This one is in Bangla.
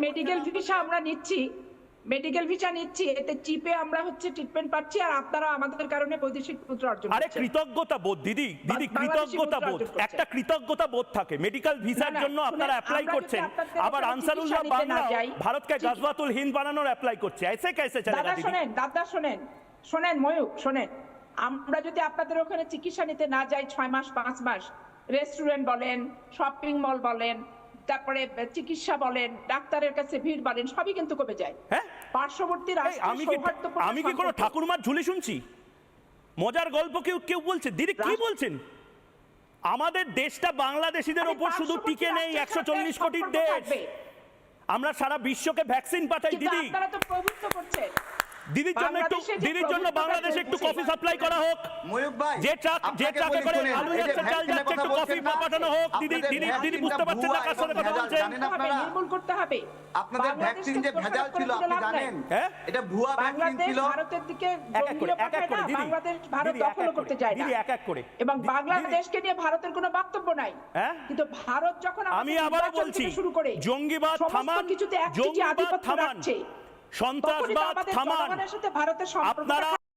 মেডিকেল ভিসা আমরা নিচ্ছি, মেডিকেল ভিসা নিচ্ছি, এতে চিপে আমরা হচ্ছে ট্রিটমেন্ট পাচ্ছি, আর আপনারা আমাদের কারণে বৈদেশিক মুদ্রা অর্জন করছেন। আরে কৃতজ্ঞতা বোধ দিদি, কৃতজ্ঞতা বোধ, একটা কৃতজ্ঞতা বোধ থাকে। মেডিকেল ভিসার জন্য আপনারা অ্যাপ্লাই করছেন, আবার আনসারুল্লাহ বাংলা ভারতকে গজওয়াতুল হিন্দ বানানোর অ্যাপ্লাই করছে। ऐसे कैसे चलेगा দিদি? দাদা শোনেন ময়ূক শোনেন, আমরা যদি আপনাদের ওখানে চিকিৎসা নিতে না যাই 6 মাস 5 মাস, রেস্টুরেন্ট বলেন, শপিং মল বলেন, তারপরে চিকিৎসা বলেন, ডাক্তারের কাছে ভিড় বলেন, সবই কিন্তু কমে যায়। হ্যাঁ, পার্শ্ববর্তী রাষ্ট্র আমি কি কোনো ঠাকুরমার ঝুলি শুনছি? মজার গল্প কেউ বলছে? দিদি কি বলছেন? আমাদের দেশটা বাংলাদেশিদের উপর শুধু টিকে নেই, 140 কোটির দেশ, আমরা সারা বিশ্বকে ভ্যাকসিন পাঠাই। দিদি আপনারা তো প্রভুত্ব করছেন। দিদির জন্য বাংলাদেশে একটু কফি সাপ্লাই করা হোক, যে ট্রাকে করে আলু যাচ্ছে, চাল যাচ্ছে, একটু কফি পাঠানো হোক। দিদি বুঝতে পারছেন না কার সাথে কথা বলছেন? নির্মূল করতে হবে। আপনাদের ভ্যাকসিন যে ভেজাল ছিল আপনি জানেন, এটা ভুয়া ভ্যাকসিন ছিল। ভারতের দিকে বাংলাদেশ ভারত দখল করতে যায় না, এক এক করে, এবং বাংলাদেশকে নিয়ে ভারতের কোনো বক্তব্য নাই। কিন্তু ভারত যখন আমি আবারও বলছি, শুরু করে জঙ্গিবাদ থামান, কিছুতে এক আধিপত্য রাখছে, সন্ত্রাসবাদ থামান। ভারতের সম্পর্ক